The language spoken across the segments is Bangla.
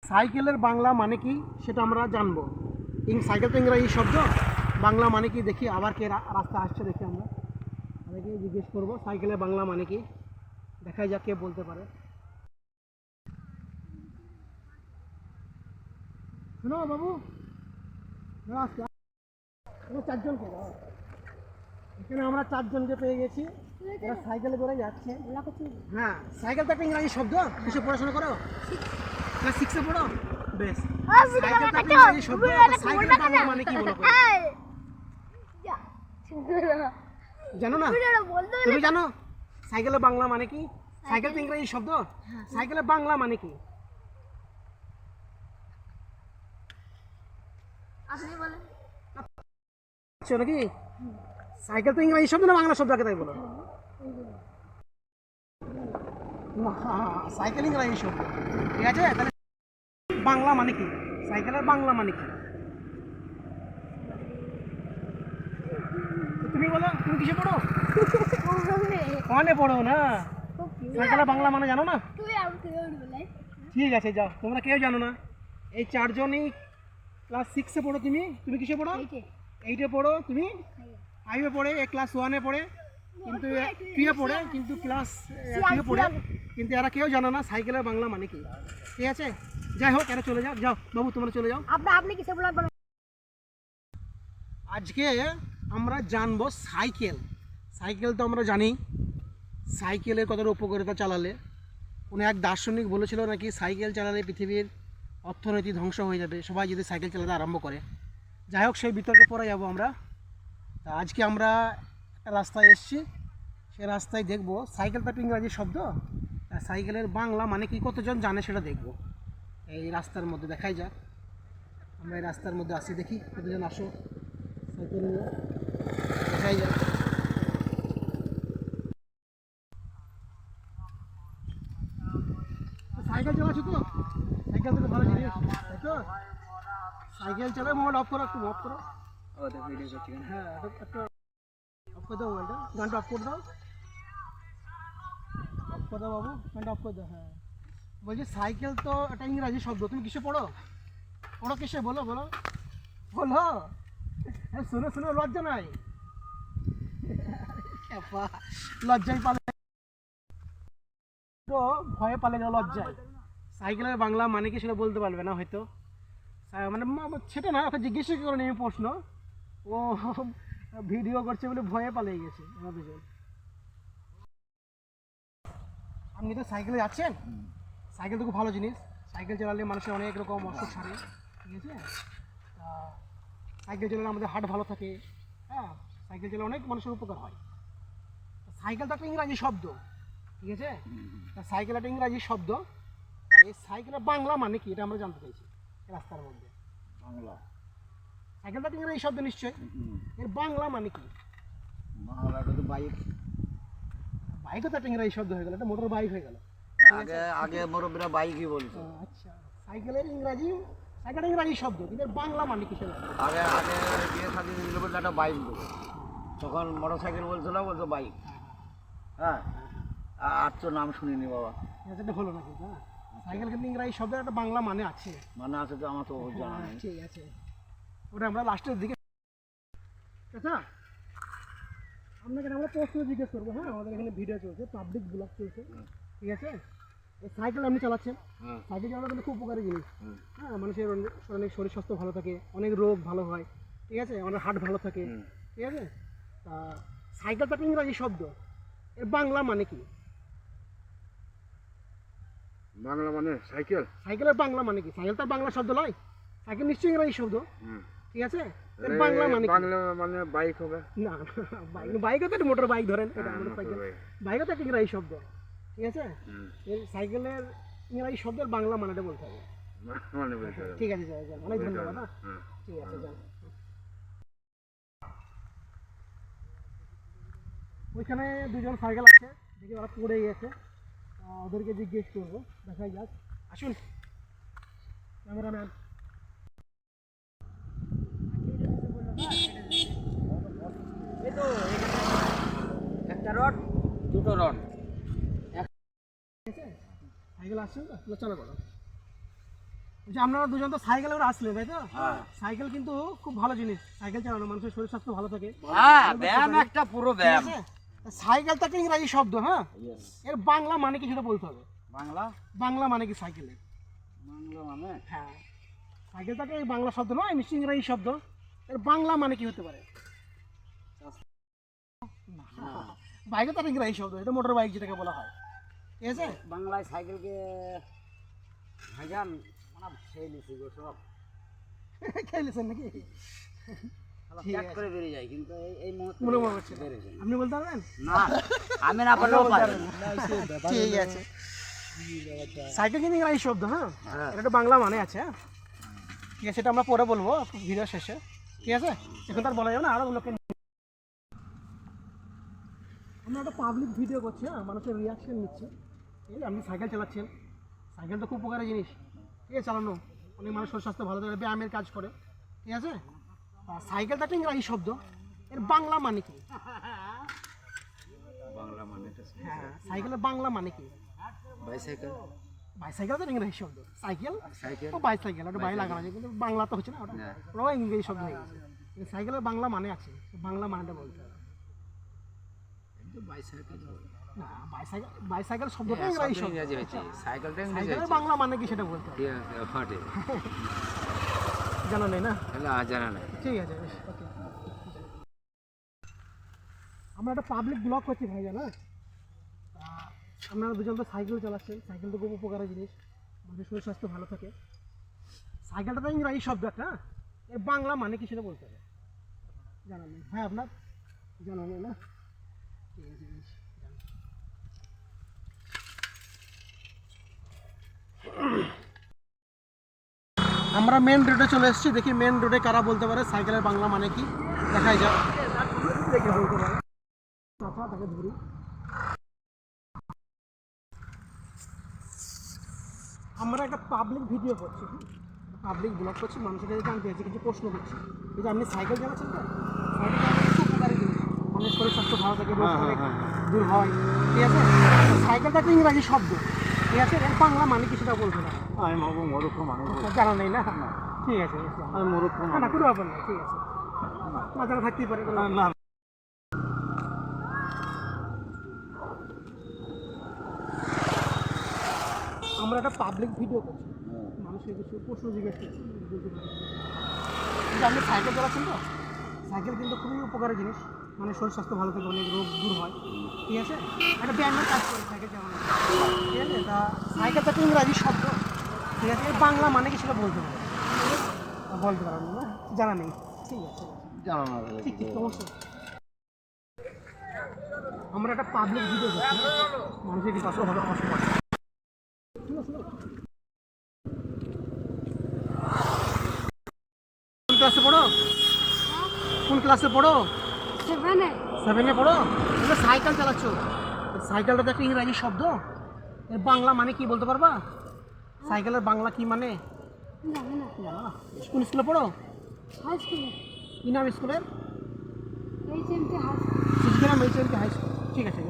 সাইকেলের বাংলা মানে কি সেটা আমরা জানবো। সাইকেল তো ইংরাজি শব্দ, বাংলা মানে কি দেখি। আবার কে রাস্তা আসছে দেখি, আমরা তাদেরকে জিজ্ঞেস করবো সাইকেলের বাংলা মানে কি। দেখাই যাক কে বলতে পারে। শোনো বাবু, চারজনকে দাও। এখানে আমরা চারজনকে পেয়ে গেছি, এরা সাইকেলে করে যাচ্ছে। হ্যাঁ, সাইকেল তো একটা ইংরাজি শব্দ। কিসে পড়াশোনা করো? ক্লাস 6-এ পড়ো? বেশ। সাইকেল তো একটা ইংরাজি শব্দ। সাইকেল বাংলা মানে কি বলো? জানো না? তুমি জানো সাইকেলের বাংলা মানে কি? সাইকেল তো ইংরাজি শব্দ, সাইকেলের বাংলা মানে কি? আপনি বলেন। আচ্ছা নাকি? সাইকেল তো ইংরাজি শব্দ না বাংলা শব্দ, আগে তাই বলো। না, সাইকেল ইংরাজি শব্দ। ঠিক আছে, তাহলে বাংলা মানে কি? সাইকেলের বাংলা মানে কি? তুমি বলো, তুমি কিসে পড়ো? ওয়ানে পড়ো না? সাইকেলের বাংলা মানে জানো না? ঠিক আছে, যাও। তোমরা কেউ জানো না? এই চারজনই ক্লাস 6-এ পড়ো। তুমি কিসে পড়ো? 8-এ পড়ো। তুমি 5-এ পড়ে, ক্লাস 1-এ পড়ে, কিন্তু 2-এ পড়ে, কিন্তু ক্লাস 2-এ পড়ে, কিন্তু এরা কেউ জানো না সাইকেলের বাংলা মানে কি। ঠিক আছে, যাই হোক, এরা চলে যাও। যাও বাবু, তোমরা চলে যাও। আপনি কিসে বলবেন? আজকে আমরা জানবো সাইকেল। সাইকেল তো আমরা জানি সাইকেলের কতটা উপকারিতা চালালে। কোনো এক দার্শনিক বলেছিল নাকি সাইকেল চালালে পৃথিবীর অর্থনীতি ধ্বংস হয়ে যাবে, সবাই যদি সাইকেল চালাতে আরম্ভ করে। যাই হোক, সেই বিতর্কে পড়ে যাবো আমরা। তা আজকে আমরা একটা রাস্তায় এসেছি, সে রাস্তায় দেখবো সাইকেল তো একটা ইংরাজি শব্দ, সাইকেলের বাংলা মানে কি কতজন জানে সেটা দেখবো। এই রাস্তার মধ্যে দেখাই যাক। আমরা এই রাস্তার মধ্যে আসি, দেখি কতজন আসো সাইকেল নিয়ে। দেখাই যাক। সাইকেল চালাচ্ছি তো, সাইকেল থেকে ভালো জিনিস, তাই তো? সাইকেল চালায় মোবাইল অফ করো, একটু অফ করো। হ্যাঁ, একটা অফ করে দাও মোবাইলটা, গানটা অফ করে দাও। অফ করে দাও বাবু, গানটা অফ করে দাও। হ্যাঁ, বলছি সাইকেল তো একটা ইংরাজি শব্দ। তুমি কিসে পড়ো? পড়ো কিসে? বলো বলো বলো। হ্যাঁ, শুনে শুনে লজ্জা নাই? লজ্জায় পালে তো, ভয়ে পালে গেল লজ্জায়। সাইকেলের বাংলা মানে কি সেটা বলতে পারবে না হয়তো, মানে সেটা না, ওকে জিজ্ঞেস করে নি প্রশ্ন। ও ভিডিও করছে বলে ভয়ে পালিয়ে গেছে আমাদের। আপনি তো সাইকেলে যাচ্ছেন, সাইকেল তো খুব ভালো জিনিস। সাইকেল চালালে মানুষের অনেক রকম অসুখ সারে। ঠিক আছে, সাইকেল চালালে আমাদের হার্ট ভালো থাকে। হ্যাঁ, সাইকেল চালালে অনেক মানুষের উপকার হয়। সাইকেল তো একটা ইংরাজি শব্দ। ঠিক আছে, সাইকেল একটা ইংরাজি শব্দ। এই সাইকেলের বাংলা মানে কি এটা আমরা জানতে চাইছি রাস্তার মধ্যে। বাংলা সাইকেল তো ইংরাজি শব্দ নিশ্চয়ই, এর বাংলা মানে কি? বাংলাটা তো বাইক। বাইকও তো একটা ইংরাজি শব্দ হয়ে গেল, একটা মোটর বাইক হয়ে গেল। আগে আগে মুরব্বীরা বাইকই বলতো। আচ্ছা, সাইকেলের ইংরাজি, সাইকেল ইংরাজি শব্দ, কিন্তু এর বাংলা মানে কি সেটা? আগে আগে বিয়ে শাদী দিল বলতে একটা বাইক বলে, তখন মোটর সাইকেল বলছিল, বলতো বাইক। হ্যাঁ, আর তো নাম শুনিনি বাবা। এটা হলো নাকি? হ্যাঁ, সাইকেল কিন্তু ইংরাজি শব্দের একটা বাংলা মানে আছে। মানে আছে তো, আমার তো জানা নেই। ঠিক আছে, ওটা আমরা লাস্টের দিকে। আচ্ছা, আপনাকে আমরা প্রশ্ন জিজ্ঞেস করবো। হ্যাঁ, আমাদের এখানে ভিডিও চলছে, পাবলিক ব্লগ চলছে। ঠিক আছে, এই সাইকেল আপনি চালাচ্ছেন, সাইকেল চালানো কিন্তু খুব উপকারী জিনিস। হ্যাঁ, মানুষের অনেক শরীর স্বাস্থ্য ভালো থাকে, অনেক রোগ ভালো হয়। ঠিক আছে, আমাদের হার্ট ভালো থাকে। ঠিক আছে, তা সাইকেল তো একটা ইংরাজি শব্দ, এর বাংলা মানে কি? বাংলা মানে সাইকেল। সাইকেলের বাংলা মানে কি? সাইকেল তো বাংলা শব্দ নয়, সাইকেল নিশ্চয়ই ইংরাজি শব্দ। ঠিক আছে, এর বাংলা মানে কি? বাংলা মানে বাইক হবে না, বাইকও তো একটা মোটর বাইক ধরেন, এটা আমাদের সাইকেল। বাইকও তো একটা ইংরাজি শব্দ। ঠিক আছে, এই সাইকেলের ইংরাজি শব্দের বাংলা মানেটা বলতে হবে। মানে বলতে হবে। ঠিক আছে, যান, অনেক ধন্যবাদ। হ্যাঁ, ঠিক আছে, যান। ওইখানে দুজন সাইকেল আছে, দেখি ওরা পড়ে গেছে, ওদেরকে জিজ্ঞেস করবো। দেখাই যাক, আসুন ক্যামেরাম্যান। এই তো একটা রড, দুটো রড। ঠিক আছে, সাইকেল আসছেন তো, আলোচনা করো। যে আপনারা দুজন তো সাইকেলে করে আসলে তাই তো হ্যাঁ। সাইকেল কিন্তু খুব ভালো জিনিস, সাইকেল চালানো মানুষের শরীর স্বাস্থ্য ভালো থাকে। হ্যাঁ, ব্যায়াম একটা পুরো ঠিক ব্যায়াম। আছে? সাইকেলটা একটা ইংরাজি শব্দ, হ্যাঁ, Yes. এর বাংলা মানে কি সেটা বলতে হবে। বাংলা বাংলা মানে কি সাইকেলের? বাংলা মানে হ্যাঁ, সাইকেলটাকে এই বাংলা শব্দ নয়, নিশ্চয়ই ইংরাজি শব্দ। এর বাংলা মানে কি হতে পারে? বাইকে তো একটা ইংরাজি শব্দ, এটা মোটর বাইক যেটাকে বলা হয়, ঠিক আছে? বাংলায় সাইকেলকে ভাইজান মানে সেই লিখি গো সব খেলেছেন নাকি? ঠিক প্যাক আছে। করে বেরিয়ে যায়, কিন্তু এই মুহূর্তে মনে পড়ছে না। বেরিয়ে যায় না। আপনি বলতে পারবেন? না, আমি না পারলেও পারি। ঠিক আছে। সাইকেল কিন্তু ইংরাজি শব্দ, হ্যাঁ, এটা একটা বাংলা মানে আছে, হ্যাঁ, ঠিক আছে, সেটা আমরা পরে বলবো ভিডিও শেষে, ঠিক আছে? এখন তার বলা যাবে না, আরো লোকে আমরা একটা পাবলিক ভিডিও করছি, হ্যাঁ, মানুষের রিয়াকশন নিচ্ছি। এই আপনি সাইকেল চালাচ্ছেন, সাইকেল তো খুব উপকারী জিনিস, ঠিক আছে, চালানো অনেক মানুষ শরীর স্বাস্থ্য ভালো থাকে, ব্যায়ামের কাজ করে, ঠিক আছে? আর সাইকেলটা একটা ইংরাজি শব্দ, এর বাংলা মানে কি? বাংলা মানে হ্যাঁ, সাইকেলের বাংলা মানে কি? বাইসাইকেল। বাইসাইকেল তো ইংরেজি শব্দ, সাইকেল সাইকেল ও বাইসাইকেল, ওটা বাই লাগানো আছে, কিন্তু বাংলা তো হচ্ছে না, ওটা ওটাও ইংরেজি শব্দ হয়ে গেছে। কিন্তু সাইকেলের বাংলা মানে আছে, বাংলা মানেটা বলতে হবে। বাইসাইকেল না, বাইসাইকেল শব্দটা ইংরেজি শব্দ, সাইকেলটা সাইকেলের বাংলা মানে কি সেটা বলতে হবে। জানা নেই না? জানা নাই। ঠিক আছে, বেশ, ওকে। আমরা একটা পাবলিক ব্লগ করছি ভাই, জানা? আপনারা দুজন তো সাইকেল চালাচ্ছেন, সাইকেল তো খুব উপকারী জিনিস, মানুষের শরীর স্বাস্থ্য ভালো থাকে। সাইকেলটা তো ইংরাজি শব্দ একটা, এর বাংলা মানে কি সেটা বলতে হবে। জানা নেই ভাই, আপনার জানা নেই না? ঠিক আছে, বেশ, জানা। আমরা মেন রোডে চলে এসেছি, দেখি মেন রোডে কারা বলতে পারে সাইকেলের বাংলা মানে কি, দেখাই যাক, দেখে বলতে পারে। কথা তাকে ধরি। আমরা একটা পাবলিক ভিডিও করছি, পাবলিক ব্লগ করছি, মানুষের কাছে জানতে চাইছি, কিছু প্রশ্ন করছি। এই যে আপনি সাইকেল চালাচ্ছেন তো, সাইকেল চালানো খুব উপকারী জিনিস, মানুষের শরীর স্বাস্থ্য ভালো থাকে, রোগ অনেক দূর হয়, ঠিক আছে? সাইকেলটা একটা ইংরাজি শব্দ, ঠিক আছে, এর বাংলা মানে কি সেটা বলতে পারে। আমি ভাবো মরুক্ষ মানুষ। জানা নেই না? ঠিক আছে, বেশ, আমি মরুক্ষ না না, কোনো ব্যাপার নেই, ঠিক আছে, না জানা থাকতেই পারে, কোনো ব্যাপার না। নেই। আমরা একটা পাবলিক ভিডিও করছি, মানুষের কিছু প্রশ্ন জিজ্ঞেস করছি, বলতে পারি। কিন্তু আপনি সাইকেল চালাচ্ছেন তো, সাইকেল কিন্তু খুবই উপকারী জিনিস, মানে শরীর স্বাস্থ্য ভালো থাকে, অনেক রোগ দূর হয়, ঠিক আছে? একটা ব্যায়ামের কাজ করে সাইকেল চালানো, ঠিক আছে? তা সাইকেলটা তো ইংরাজি শব্দ, ঠিক আছে, এর বাংলা মানে কি সেটা বলতে পারে। বলতে পারবেন না? জানা নেই, ঠিক আছে, জানো না। ঠিক ঠিক, সমস্যা। আমরা একটা পাবলিক ভিডিও করছি, মানুষের কিছু আসলে ভালো কষ্ট পায়, ঠিক আছে? কোন ক্লাসে পড়ো? কোন ক্লাসে পড়ো? 7-এ পড়ো? তুমি সাইকেল চালাচ্ছ, সাইকেলটা তো একটা ইংরাজি শব্দ, এর বাংলা মানে কি বলতে পারবা? সাইকেলের বাংলা কি মানে জানো না? কোন স্কুলে পড়ো? কি নাম স্কুলের? শিশগ্রাম HMT হাই স্কুল, ঠিক আছে।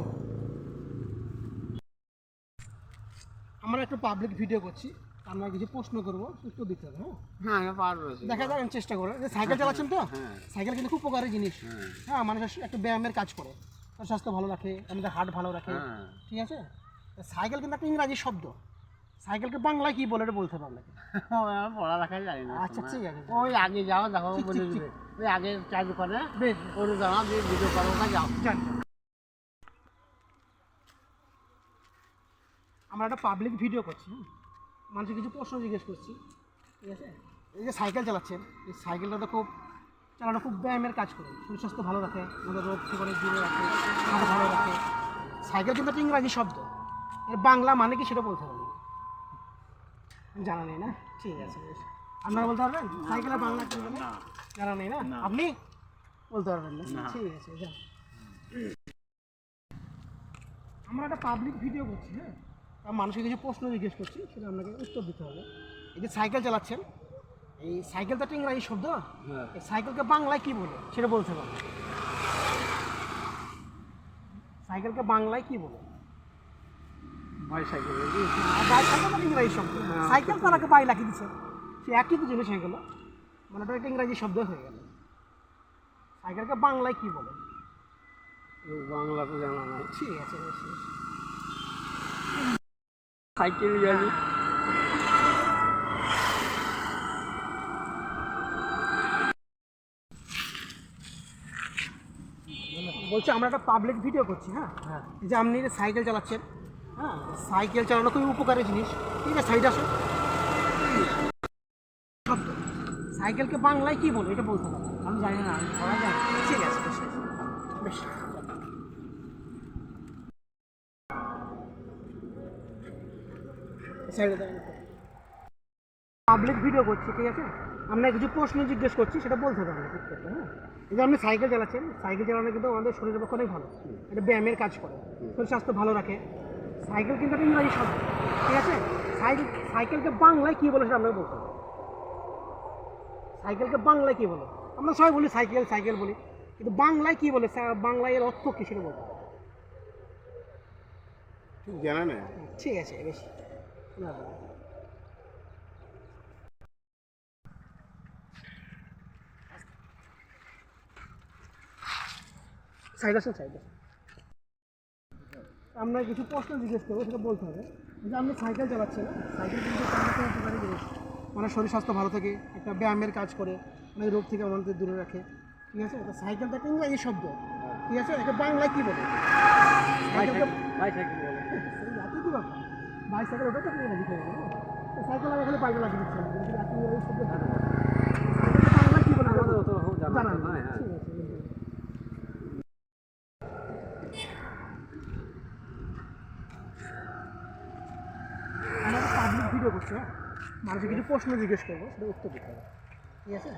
আমরা একটা পাবলিক ভিডিও করছি, আমরা কিছু প্রশ্ন করবো, উত্তর দিতে হবে, হ্যাঁ? হ্যাঁ, আমি পারবো। দেখা যাক, আমি চেষ্টা করবো। যে সাইকেল চালাচ্ছেন তো, সাইকেল কিন্তু খুব উপকারী জিনিস, হ্যাঁ, মানুষের একটা ব্যায়ামের কাজ করে, তার স্বাস্থ্য ভালো রাখে, আমাদের হার্ট ভালো রাখে, ঠিক আছে? সাইকেল কিন্তু একটা ইংরাজি শব্দ, সাইকেলকে বাংলায় কি বলে এটা বলতে পারবে? আমার পড়ালেখাই জানি না। আচ্ছা, ঠিক আছে, ওই আগে যাও, দেখো ঠিক, বলে ঠিক, দিবে। ওই আগে চালু করে বেশ, ওর জানা দিয়ে ভিডিও করো না, যাও। জানি। আমরা একটা পাবলিক ভিডিও করছি, মানুষের কিছু প্রশ্ন জিজ্ঞেস করছি, ঠিক আছে? এই যে সাইকেল চালাচ্ছেন, এই সাইকেলটা তো খুব চালানো খুব ব্যায়ামের কাজ করে, শরীর স্বাস্থ্য ভালো রাখে, আমাদের রোগ থেকে অনেক দূরে রাখে, হাত ভালো রাখে। সাইকেল কিন্তু একটা ইংরাজি শব্দ, এর বাংলা মানে কি সেটা বলতে পারবেন? জানা নেই না? ঠিক আছে, বেশ। আপনারা বলতে পারবেন সাইকেলের বাংলা কি বলে? জানা নেই না? আপনি বলতে পারবেন না? ঠিক আছে, যান। আমরা একটা পাবলিক ভিডিও করছি, হ্যাঁ, আর মানুষকে কিছু প্রশ্ন জিজ্ঞেস করছি, সেটা আপনাকে উত্তর দিতে হবে। এই যে সাইকেল চালাচ্ছেন, এই সাইকেলটা একটা ইংরাজি শব্দ, এই সাইকেলকে বাংলায় কি বলে সেটা বলতে পারবে? সাইকেলকে বাংলায় কি বলে? বাইসাইকেল। বাইসাইকেল ইংরাজি শব্দ, সাইকেল তারাকে বাই লাগিয়ে দিচ্ছে, সে একই তো জিনিস হয়ে গেল, মানে ওটা একটা ইংরাজি শব্দ হয়ে গেল। সাইকেলকে বাংলায় কি বলে? বাংলা তো জানা নাই। ঠিক আছে বেশ, বেশ। সাইকেল জানি। বলছি আমরা একটা পাবলিক ভিডিও করছি, হ্যাঁ হ্যাঁ, এই যে আপনি যে সাইকেল চালাচ্ছেন, হ্যাঁ সাইকেল চালানো খুবই উপকারী জিনিস, ঠিক আছে? সাইড আসো। শব্দ সাইকেলকে বাংলায় কি বলে এটা বলতে হবে। আমি জানি না, আমি পড়া জানি। ঠিক আছে বেশ, বেশ। পাবলিক ভিডিও করছি, ঠিক আছে? আমরা কিছু প্রশ্ন জিজ্ঞেস করছি, সেটা বলতে হবে আমাকে উত্তরটা, হ্যাঁ? এই যে আপনি সাইকেল চালাচ্ছেন, সাইকেল চালানো কিন্তু আমাদের শরীরের পক্ষে অনেক ভালো, এটা ব্যায়ামের কাজ করে, শরীর স্বাস্থ্য ভালো রাখে। সাইকেল কিন্তু একটা ইংরাজি শব্দ, ঠিক আছে? সাইকেলকে বাংলায় কী বলে সেটা আপনাকে বলতে হবে। সাইকেলকে বাংলায় কী বলে? আমরা সবাই বলি সাইকেল সাইকেল বলি, কিন্তু বাংলায় কী বলে, বাংলায় এর অর্থ কী সেটা বলতে হবে। ঠিক জানা নেই। ঠিক আছে বেশ। সাইড আসেন, সাইড আসেন। আমরা কিছু প্রশ্ন জিজ্ঞেস করবো, সেটা বলতে হবে। যে আপনি সাইকেল চালাচ্ছেন, সাইকেল কিন্তু একটা উপকারী জিনিস, মানে শরীর স্বাস্থ্য ভালো থাকে, একটা ব্যায়ামের কাজ করে, অনেক রোগ থেকে আমাদের দূরে রাখে, ঠিক আছে? এটা সাইকেলটা একটা ইংরাজি শব্দ, ঠিক আছে? এটা বাংলায় কী বলে? সাইকেলকে বাইসাইকেল বলে। একই কি ব্যাপার, বাইসাইকেল ওটা তো ইংরাজি করে বলে, সাইকেল আমি এখানে পাল্টে লাগিয়ে দিচ্ছি, কিন্তু একই ইংরাজি শব্দ থাকে। সাইকেলটা বাংলায় কী বলে? আমাদের অত জানা জানা নাই। নেই। হ্যাঁ, ঠিক আছে। আমরা একটা পাবলিক ভিডিও করছি, হ্যাঁ মানুষের কিছু প্রশ্ন জিজ্ঞেস করবো, সেটা উত্তর দিতে হবে, ঠিক আছে?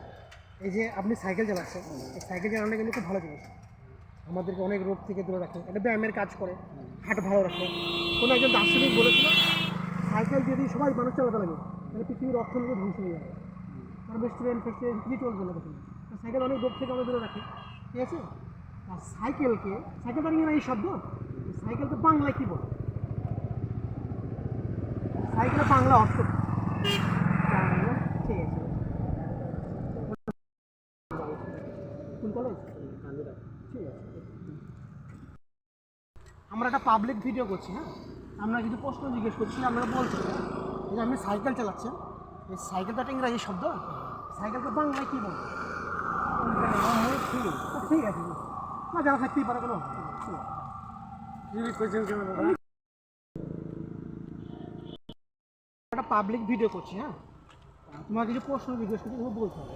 এই যে আপনি সাইকেল চালাচ্ছেন, এই সাইকেল চালানো কিন্তু খুব ভালো জিনিস, আমাদেরকে অনেক রোগ থেকে দূরে রাখে, এটা ব্যায়ামের কাজ করে, হার্ট ভালো রাখে। কোনো একজন দার্শনিক বলেছিল, সাইকেল যদি সবাই মানুষ চালাতে লাগে তাহলে পৃথিবীর অর্থনীতি ধ্বংস হয়ে যাবে, কারণ রেস্টুরেন্ট ফেস্টুরেন্ট কিছু চলবে না তখন। সাইকেল অনেক রোগ থেকে আমাদের দূরে রাখে, ঠিক আছে? আর সাইকেলটা ইংরাজি শব্দ, সাইকেলকে বাংলায় কী বলে? সাইকেলের বাংলা অর্থ কি? জানেন না? ঠিক আছে। কোন কলেজ? ঠিক আছে। আমরা একটা পাবলিক ভিডিও করছি, হ্যাঁ আমরা কিছু প্রশ্ন জিজ্ঞেস করছি, আপনারা বলছেন যে আপনি সাইকেল চালাচ্ছেন, এই সাইকেলটা একটা ইংরাজি শব্দ, সাইকেলকে বাংলায় কী বলবো? ঠিক আছে, না জানা থাকতেই পারে কোনো, একটা পাবলিক ভিডিও করছি, হ্যাঁ তোমার কিছু প্রশ্ন জিজ্ঞেস করছি, তুমি বলতে হবে।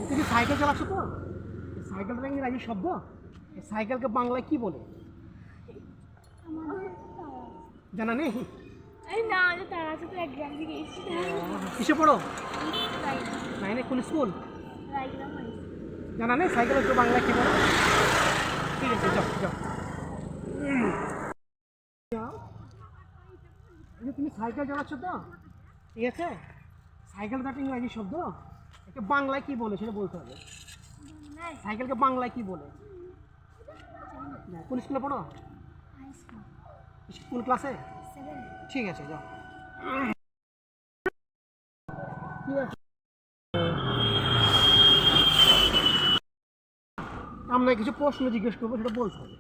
তুমি সাইকেল চালাচ্ছ তো, এই সাইকেলটা ইংরাজি শব্দ, এই সাইকেলকে বাংলায় কি বলে জানা নেই? এই না, যে তারা আছে তো একদম দিকে এসে কিসে পড়ো? নাইনে কোন স্কুল? রাইগ্রাম হয়েছে। জানা নেই সাইকেলকে বাংলায় কি বলে? ঠিক আছে, যাও যাও। এই যে তুমি সাইকেল চালাচ্ছ তো, ঠিক আছে? সাইকেলটা একটা ইংরাজি শব্দ, একে বাংলায় কি বলে সেটা বলতে হবে। সাইকেলকে বাংলায় কি বলে? কোন স্কুলে পড়ো? হাই স্কুল কোন ক্লাসে? 7। ঠিক আছে, যাও। ঠিক আছে, আমরা কিছু প্রশ্ন জিজ্ঞেস করবো, সেটা বলতে হবে,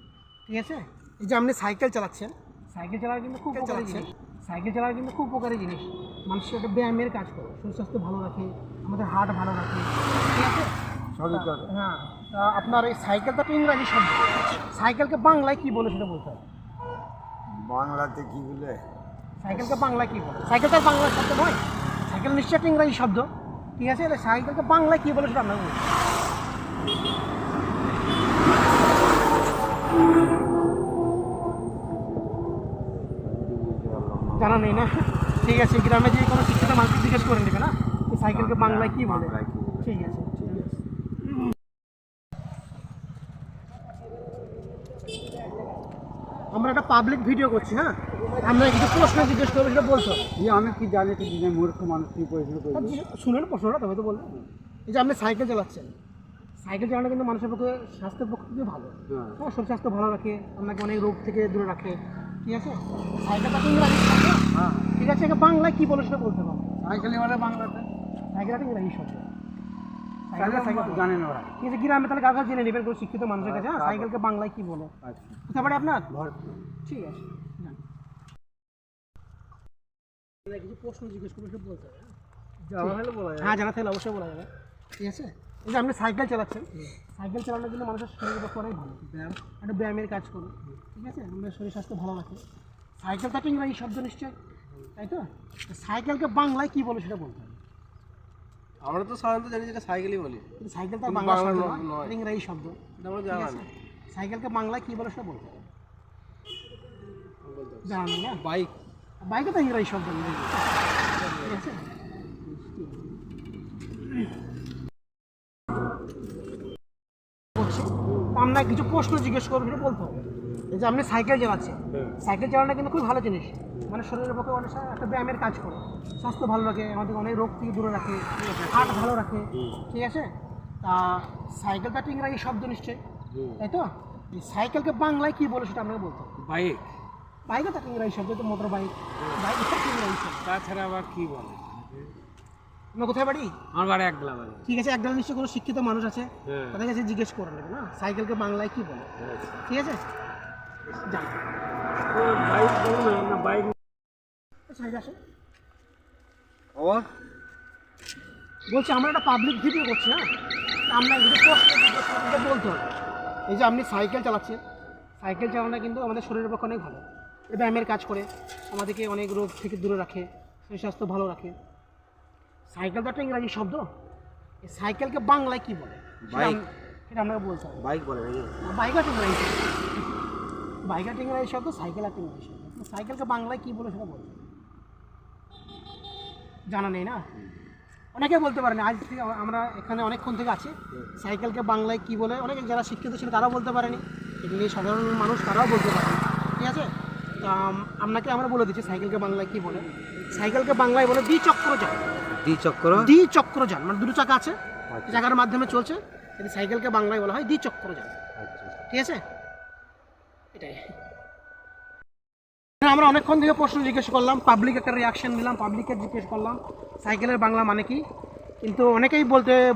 ঠিক আছে? এই যে আপনি সাইকেল চালাচ্ছেন, সাইকেল চালানো কিন্তু খুব উপকারী জিনিস, সাইকেল চালানো কিন্তু খুব উপকারী জিনিস, মানুষের একটা ব্যায়ামের কাজ করে, শরীর স্বাস্থ্য ভালো রাখে, আমাদের হার্ট ভালো রাখে, ঠিক আছে? হ্যাঁ, তা আপনার এই সাইকেলটা তো ইংরাজি শব্দ, সাইকেলকে বাংলায় কি বলে সেটা বলতে হবে। বাংলাতে কি বলে? সাইকেলকে বাংলায় কি বলে? সাইকেলটা বাংলা শব্দ নয়, সাইকেল নিশ্চয়ই একটা ইংরাজি শব্দ, ঠিক আছে? তাহলে সাইকেলকে বাংলায় কি বলে সেটা আমরা বলবো। জানা নেই না? ঠিক আছে, গ্রামে যে কোনো শিক্ষিত মানুষকে জিজ্ঞেস করে নেবে না এই সাইকেলকে বাংলায় কি বলে। ঠিক আছে, ঠিক আছে। আমরা একটা পাবলিক ভিডিও করছি, হ্যাঁ আমরা কিছু প্রশ্ন জিজ্ঞেস করবো, সেটা বলতে হবে। আমি কি জানি কি দিনে মূর্খ মানুষ কি পরিশ্রম করবে? শুনেন প্রশ্নটা, তবে তো বলবেন। এই যে আপনি সাইকেল চালাচ্ছেন, সাইকেল চালানো কিন্তু মানুষের পক্ষে, স্বাস্থ্যের পক্ষে খুবই ভালো, হ্যাঁ শরীর স্বাস্থ্য ভালো রাখে, আপনাকে অনেক রোগ থেকে দূরে রাখে, ঠিক আছে? সাইকেলটা তো ইংরাজি শব্দ, ঠিক আছে? একে বাংলায় কী বলে সেটা বলতে পারবো। সাইকেলই বলে বাংলাতে। সাইকেল একটা ইংরাজি শব্দ। তাহলে সাইকেল জানেন ওরা। ঠিক আছে, গ্রামে তাহলে কাগজ জেনে নেবেন কোনো শিক্ষিত মানুষের কাছে। হ্যাঁ, সাইকেলকে বাংলায় কি বলে? আচ্ছা কোথায় বাড়ি আপনার? ঘর ঠিক আছে, যান। কিছু প্রশ্ন জিজ্ঞেস করবো, সব বলতে হবে। হ্যাঁ, জানা থাকলে অবশ্যই বলা যাবে। ঠিক আছে, এই যে আপনি সাইকেল চালাচ্ছেন, সাইকেল চালানো কিন্তু মানুষের শরীরের পক্ষে অনেক ভালো, একটা ব্যায়ামের কাজ করে। ঠিক আছে, আমাদের শরীর স্বাস্থ্য ভালো রাখে। সাইকেল তো একটা ইংরাজি শব্দ নিশ্চয়, তাই তো? সাইকেলকে বাংলায় কি বলে সেটা বলতে হবে। আমরা তো সাধারণত জানি যেটা সাইকেলই বলি, কিন্তু সাইকেল তো বাংলা শব্দ নয়, নয়। এটা ইংরাজি শব্দ। এটা আমরা ঠিক জানা আছে, নেই। সাইকেলকে বাংলায় কি বলে সেটা বলতে হবে। জানা নেই না? বাইক বাইকে তো ইংরাজি শব্দ ইংরেজি। ঠিক আছে, বলছি, আমরা কিছু প্রশ্ন জিজ্ঞেস করবো, সেটা বলতে হবে। এই যে আপনি সাইকেল চালাচ্ছেন, সাইকেল চালানো কিন্তু খুব ভালো জিনিস, মানে শরীরের পক্ষে অনেক একটা ব্যায়ামের কাজ করে, স্বাস্থ্য ভালো রাখে, আমাদের অনেক রোগ থেকে দূরে রাখে, হার্ট ভালো রাখে। ঠিক আছে, তা সাইকেল তো একটা ইংরাজি শব্দ নিশ্চয়ই, তাই তো? এই সাইকেলকে বাংলায় কি বলে সেটা আপনাকে বলতে হবে। বাইক বাইকও তো একটা ইংরাজি শব্দ, তো মোটর বাইক, বাইক একটা ইংরাজি শব্দ। তাছাড়া আবার কি বলে? আপনার কোথায় বাড়ি? আমার বাড়ি একলা বাড়ি। ঠিক আছে, একদম নিশ্চয়ই কোনো শিক্ষিত মানুষ আছে, হ্যাঁ। তাদের কাছে জিজ্ঞেস করে নেবে না সাইকেলকে বাংলায় কি বলে। ঠিক আছে, যান। বাইক বলুন না, বাইক সাইড আসে। আবার বলছি আমরা একটা পাবলিক ভিডিও করছি, হ্যাঁ, আমরা কিছু প্রশ্ন জিজ্ঞেস করতে বলতে হবে। এই যে আপনি সাইকেল চালাচ্ছেন, সাইকেল চালানো কিন্তু আমাদের শরীরের পক্ষে অনেক ভালো, এটা ব্যায়ামের কাজ করে, আমাদেরকে অনেক রোগ থেকে দূরে রাখে, শরীর স্বাস্থ্য ভালো রাখে। সাইকেল তো একটা ইংরাজি শব্দ, এই সাইকেলকে বাংলায় কি বলে বাইক। সেটা আপনাকে বলতে হবে। বাইক বলে নাকি? বাইক একটা ইংরাজি শব্দ, বাইক একটা ইংরাজি শব্দ, সাইকেল একটা ইংরাজি শব্দ। সাইকেলকে বাংলায় কি বলে সেটা বলতে হবে। জানা নেই না? অনেকে বলতে পারেন। আজ থেকে আমরা এখানে অনেকক্ষণ থেকে আছি, সাইকেলকে বাংলায় কি বলে অনেকে যারা শিক্ষিত ছিল তারাও বলতে পারেনি, এগুলি সাধারণ মানুষ তারাও বলতে পারেনি। ঠিক আছে, তো আপনাকে আমরা বলে দিচ্ছি সাইকেলকে বাংলায় কি বলে। সাইকেলকে বাংলায় বলে দ্বিচক্রযান। দ্বিচক্রযান মানে দুটো চাকা আছে, চাকার মাধ্যমে চলছে, কিন্তু সাইকেলকে বাংলায় বলা হয় দ্বিচক্রযান। ঠিক আছে, এটাই। আমরা অনেকক্ষণ থেকে প্রশ্ন জিজ্ঞেস করলাম, পাবলিক একটা রিয়াকশন নিলাম, পাবলিককে জিজ্ঞেস করলাম সাইকেলের বাংলা মানে কি, কিন্তু অনেকেই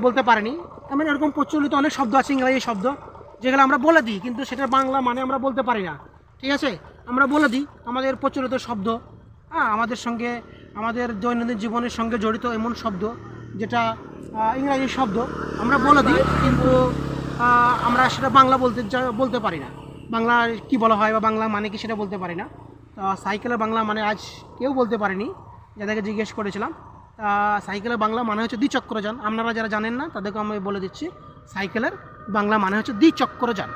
বলতে পারেনি। এমন এরকম প্রচলিত অনেক শব্দ আছে ইংরাজি শব্দ, যেগুলো আমরা বলে দিই কিন্তু সেটার বাংলা মানে আমরা বলতে পারি না। ঠিক আছে, আমরা বলে দিই আমাদের প্রচলিত শব্দ, হ্যাঁ, আমাদের সঙ্গে আমাদের দৈনন্দিন জীবনের সঙ্গে জড়িত এমন শব্দ যেটা ইংরাজি শব্দ আমরা বলে দিই, কিন্তু আমরা সেটা বাংলা বলতে পারি না। বাংলা কি বলা হয় বা বাংলা মানে কি সেটা বলতে পারি না। সাইকেলের বাংলা মানে আজ কেউ বলতে পারেনি, যাদেরকে জিজ্ঞেস করেছিলাম। সাইকেলের বাংলা মানে হচ্ছে দ্বিচক্রযান। আপনারা যারা জানেন না তাদেরকে আমি বলে দিচ্ছি, সাইকেলের বাংলা মানে হচ্ছে দ্বিচক্রযান।